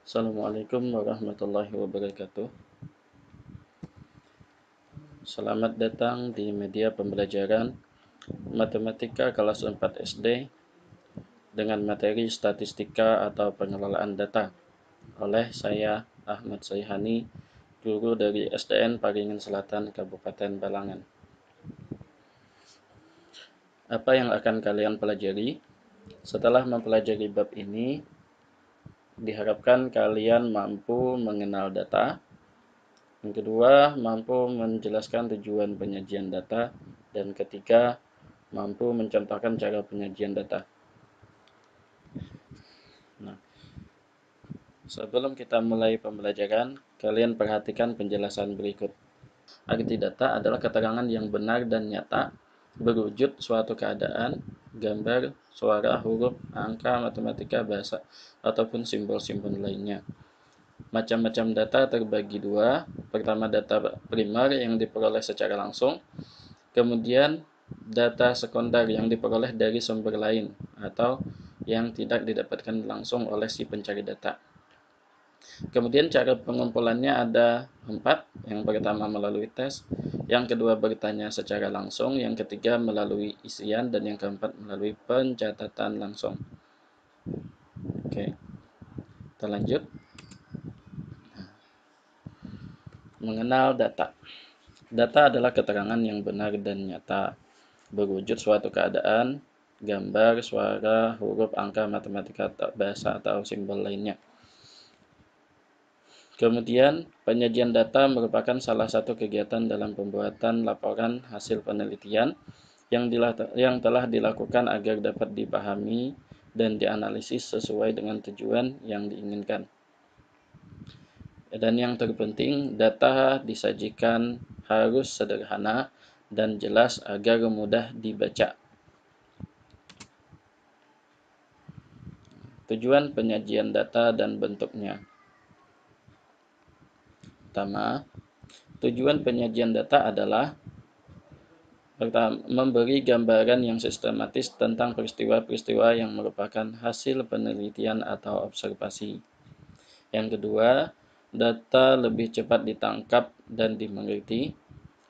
Assalamualaikum warahmatullahi wabarakatuh. Selamat datang di media pembelajaran Matematika kelas 4 SD dengan materi statistika atau pengelolaan data oleh saya Ahmad Sayhani, guru dari SDN Paringan Selatan, Kabupaten Balangan. Apa yang akan kalian pelajari? Setelah mempelajari bab ini, diharapkan kalian mampu mengenal data. Yang kedua, mampu menjelaskan tujuan penyajian data. Dan ketiga, mampu mencontohkan cara penyajian data. Nah, sebelum kita mulai pembelajaran, kalian perhatikan penjelasan berikut. Arti data adalah keterangan yang benar dan nyata, berwujud suatu keadaan, gambar, suara, huruf, angka, matematika, bahasa, ataupun simbol-simbol lainnya. Macam-macam data terbagi dua. Pertama, data primer yang diperoleh secara langsung. Kemudian, data sekunder yang diperoleh dari sumber lain atau yang tidak didapatkan langsung oleh si pencari data. Kemudian cara pengumpulannya ada 4. Yang pertama melalui tes, yang kedua bertanya secara langsung, yang ketiga melalui isian, dan yang keempat melalui pencatatan langsung. Oke, kita lanjut. Mengenal data. Data adalah keterangan yang benar dan nyata, berwujud suatu keadaan, gambar, suara, huruf, angka, matematika, bahasa, atau simbol lainnya. Kemudian, penyajian data merupakan salah satu kegiatan dalam pembuatan laporan hasil penelitian yang telah dilakukan agar dapat dipahami dan dianalisis sesuai dengan tujuan yang diinginkan. Dan yang terpenting, data disajikan harus sederhana dan jelas agar mudah dibaca. Tujuan penyajian data dan bentuknya. Pertama, tujuan penyajian data adalah memberi gambaran yang sistematis tentang peristiwa-peristiwa yang merupakan hasil penelitian atau observasi. Yang kedua, data lebih cepat ditangkap dan dimengerti.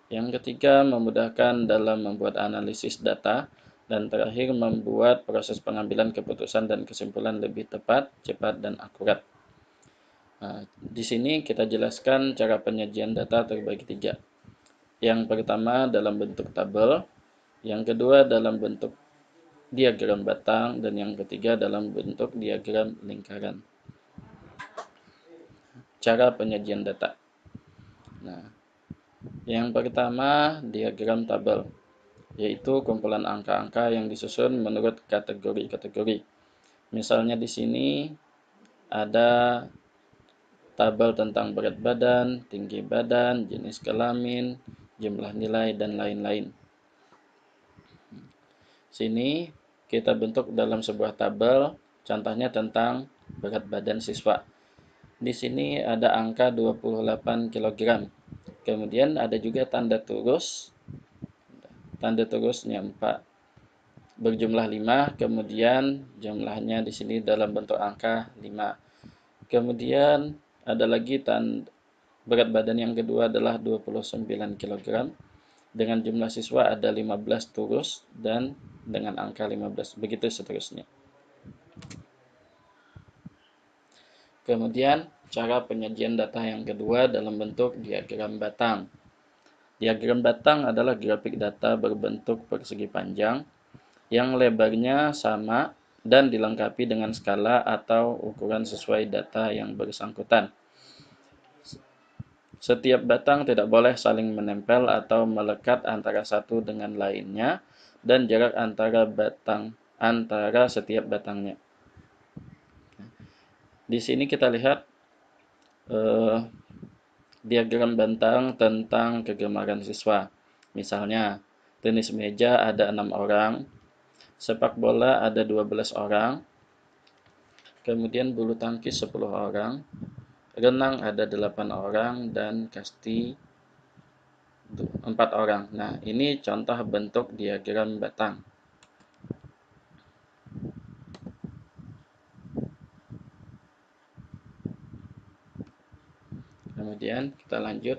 Yang ketiga, memudahkan dalam membuat analisis data. Dan terakhir, membuat proses pengambilan keputusan dan kesimpulan lebih tepat, cepat, dan akurat. Nah, di sini kita jelaskan cara penyajian data terbagi 3. Yang pertama dalam bentuk tabel, yang kedua dalam bentuk diagram batang, dan yang ketiga dalam bentuk diagram lingkaran. Cara penyajian data. Nah, yang pertama diagram tabel, yaitu kumpulan angka-angka yang disusun menurut kategori-kategori. Misalnya di sini ada tabel tentang berat badan, tinggi badan, jenis kelamin, jumlah nilai, dan lain-lain. Sini kita bentuk dalam sebuah tabel, contohnya tentang berat badan siswa. Di sini ada angka 28 kg. Kemudian ada juga tanda turus. Tanda turusnya 4 berjumlah 5, kemudian jumlahnya di sini dalam bentuk angka 5. Kemudian ada lagi berat badan yang kedua adalah 29 kg. Dengan jumlah siswa ada 15 turus dan dengan angka 15, begitu seterusnya. Kemudian cara penyajian data yang kedua dalam bentuk diagram batang. Diagram batang adalah grafik data berbentuk persegi panjang yang lebarnya sama dan dilengkapi dengan skala atau ukuran sesuai data yang bersangkutan. Setiap batang tidak boleh saling menempel atau melekat antara satu dengan lainnya, dan jarak antara setiap batangnya. Di sini kita lihat diagram batang tentang kegemaran siswa. Misalnya, tenis meja ada 6 orang, sepak bola ada 12 orang, kemudian bulu tangkis 10 orang, renang ada 8 orang, dan kasti 4 orang. Nah, ini contoh bentuk diagram batang. Kemudian kita lanjut.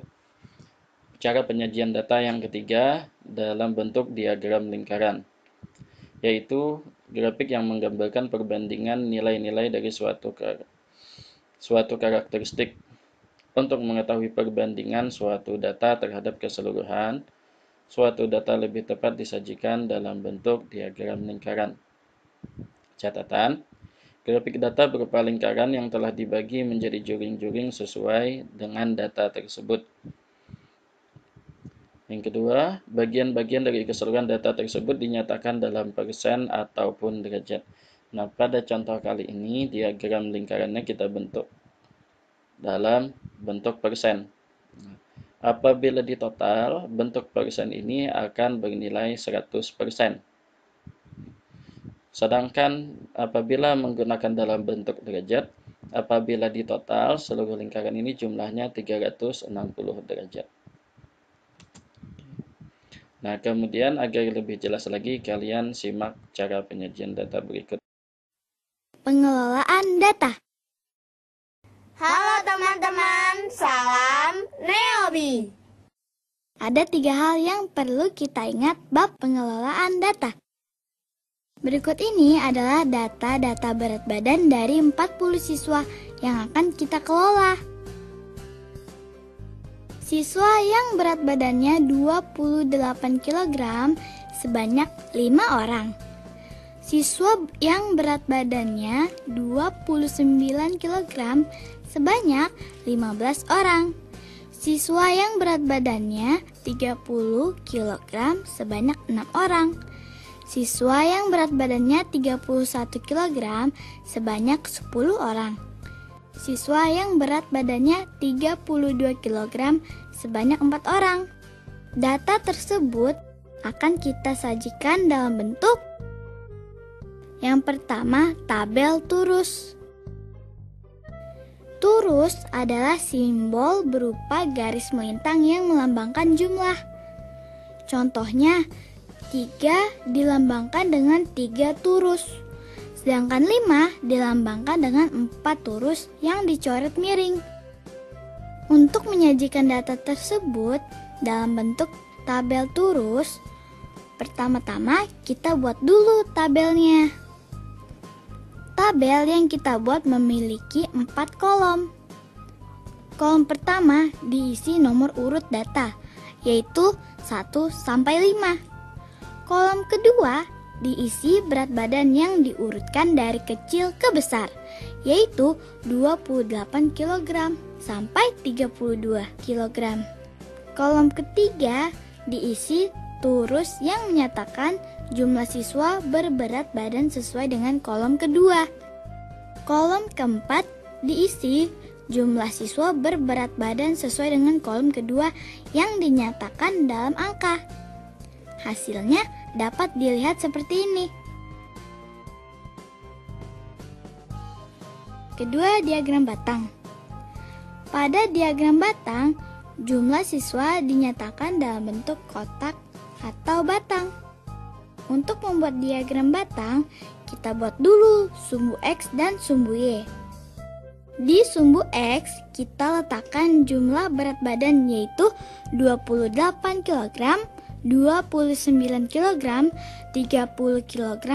Cara penyajian data yang ketiga dalam bentuk diagram lingkaran, yaitu grafik yang menggambarkan perbandingan nilai-nilai dari suatu karakteristik. Untuk mengetahui perbandingan suatu data terhadap keseluruhan, suatu data lebih tepat disajikan dalam bentuk diagram lingkaran. Catatan, grafik data berupa lingkaran yang telah dibagi menjadi juring-juring sesuai dengan data tersebut. Yang kedua, bagian-bagian dari keseluruhan data tersebut dinyatakan dalam persen ataupun derajat. Nah, pada contoh kali ini, diagram lingkarannya kita bentuk dalam bentuk persen. Apabila ditotal, bentuk persen ini akan bernilai 100%. Sedangkan apabila menggunakan dalam bentuk derajat, apabila ditotal, seluruh lingkaran ini jumlahnya 360 derajat. Nah, kemudian agar lebih jelas lagi, kalian simak cara penyajian data berikut. Pengelolaan data. Halo teman-teman, salam Neobi. Ada 3 hal yang perlu kita ingat bab pengelolaan data. Berikut ini adalah data-data berat badan dari 40 siswa yang akan kita kelola. Siswa yang berat badannya 28 kg sebanyak 5 orang. Siswa yang berat badannya 29 kg sebanyak 15 orang. Siswa yang berat badannya 30 kg sebanyak 6 orang. Siswa yang berat badannya 31 kg sebanyak 10 orang. Siswa yang berat badannya 32 kg sebanyak 4 orang. Data tersebut akan kita sajikan dalam bentuk yang pertama, tabel turus. Turus adalah simbol berupa garis melintang yang melambangkan jumlah. Contohnya, 3 dilambangkan dengan 3 turus, sedangkan 5 dilambangkan dengan 4 turus yang dicoret miring. Untuk menyajikan data tersebut dalam bentuk tabel turus, pertama-tama kita buat dulu tabelnya. Tabel yang kita buat memiliki 4 kolom. Kolom pertama diisi nomor urut data, yaitu 1 sampai 5. Kolom kedua diisi berat badan yang diurutkan dari kecil ke besar, yaitu 28 kg sampai 32 kg. Kolom ketiga diisi turus yang menyatakan jumlah siswa berberat badan sesuai dengan kolom kedua. Kolom keempat diisi jumlah siswa berberat badan sesuai dengan kolom kedua yang dinyatakan dalam angka. Hasilnya dapat dilihat seperti ini. Kedua, diagram batang. Pada diagram batang, jumlah siswa dinyatakan dalam bentuk kotak atau batang. Untuk membuat diagram batang, kita buat dulu sumbu X dan sumbu Y. Di sumbu X, kita letakkan jumlah berat badan yaitu 28 kg, 29 kg, 30 kg,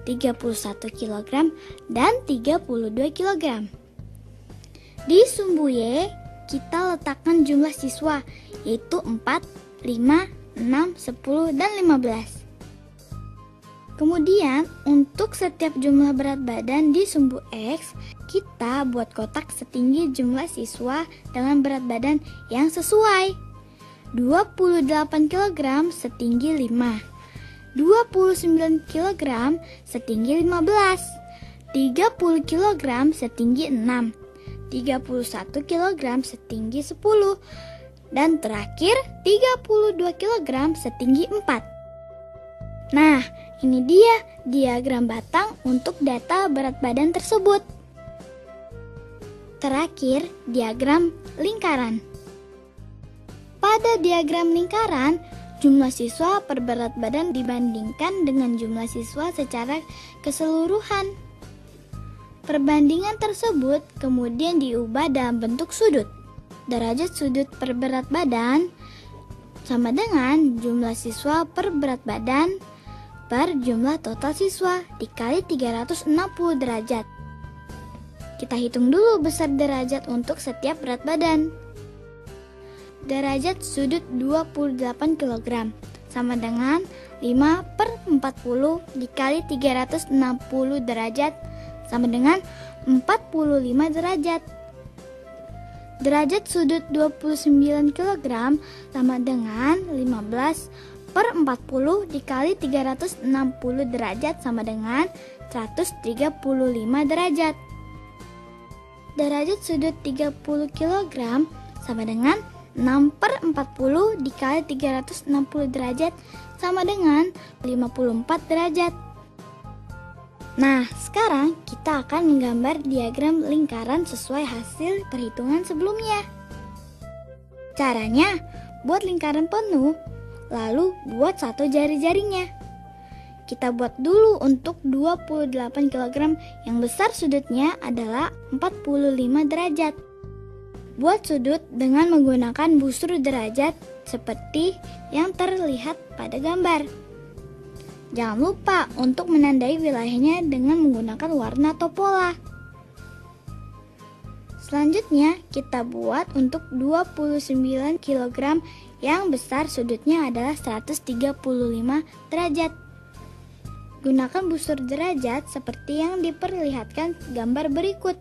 31 kg, dan 32 kg. Di sumbu Y, kita letakkan jumlah siswa yaitu 4, 5, 6, 10, dan 15. Kemudian, untuk setiap jumlah berat badan di sumbu X, kita buat kotak setinggi jumlah siswa dengan berat badan yang sesuai. 28 kg setinggi 5, 29 kg setinggi 15, 30 kg setinggi 6, 31 kg setinggi 10, dan terakhir 32 kg setinggi 4. Nah, ini dia diagram batang untuk data berat badan tersebut. Terakhir, diagram lingkaran. Pada diagram lingkaran, jumlah siswa per berat badan dibandingkan dengan jumlah siswa secara keseluruhan. Perbandingan tersebut kemudian diubah dalam bentuk sudut. derajat sudut per berat badan sama dengan jumlah siswa per berat badan per jumlah total siswa dikali 360 derajat. Kita hitung dulu besar derajat untuk setiap berat badan. Derajat sudut 28 kg sama dengan 5 per 40 dikali 360 derajat sama dengan 45 derajat. Derajat sudut 29 kg sama dengan 15 per 40 dikali 360 derajat sama dengan 135 derajat. Derajat sudut 30 kg sama dengan 6 per 40 dikali 360 derajat sama dengan 54 derajat. Nah, sekarang kita akan menggambar diagram lingkaran sesuai hasil perhitungan sebelumnya. Caranya, buat lingkaran penuh, lalu buat satu jari-jarinya. Kita buat dulu untuk 28 kg yang besar sudutnya adalah 45 derajat. Buat sudut dengan menggunakan busur derajat seperti yang terlihat pada gambar. Jangan lupa untuk menandai wilayahnya dengan menggunakan warna atau pola. Selanjutnya, kita buat untuk 29 kg yang besar sudutnya adalah 135 derajat. Gunakan busur derajat seperti yang diperlihatkan gambar berikut.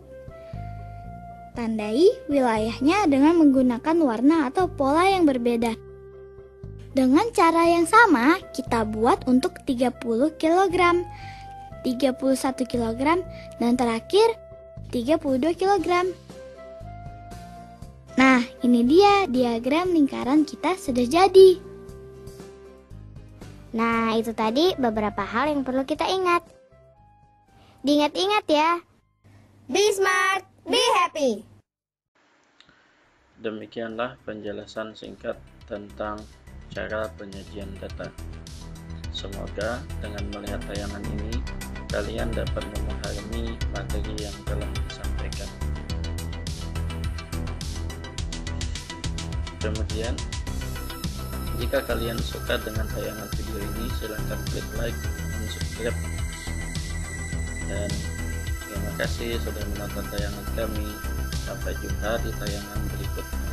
Tandai wilayahnya dengan menggunakan warna atau pola yang berbeda. Dengan cara yang sama, kita buat untuk 30 kg, 31 kg, dan terakhir 32 kg. Nah, ini dia diagram lingkaran kita sudah jadi. Nah, itu tadi beberapa hal yang perlu kita ingat. Diingat-ingat ya. Be smart, be happy. Demikianlah penjelasan singkat tentang cara penyajian data. Semoga dengan melihat tayangan ini, kalian dapat memahami materi yang telah disampaikan. Kemudian, jika kalian suka dengan tayangan video ini, silahkan klik like dan subscribe. Dan terima kasih sudah menonton tayangan kami. Sampai jumpa di tayangan berikutnya.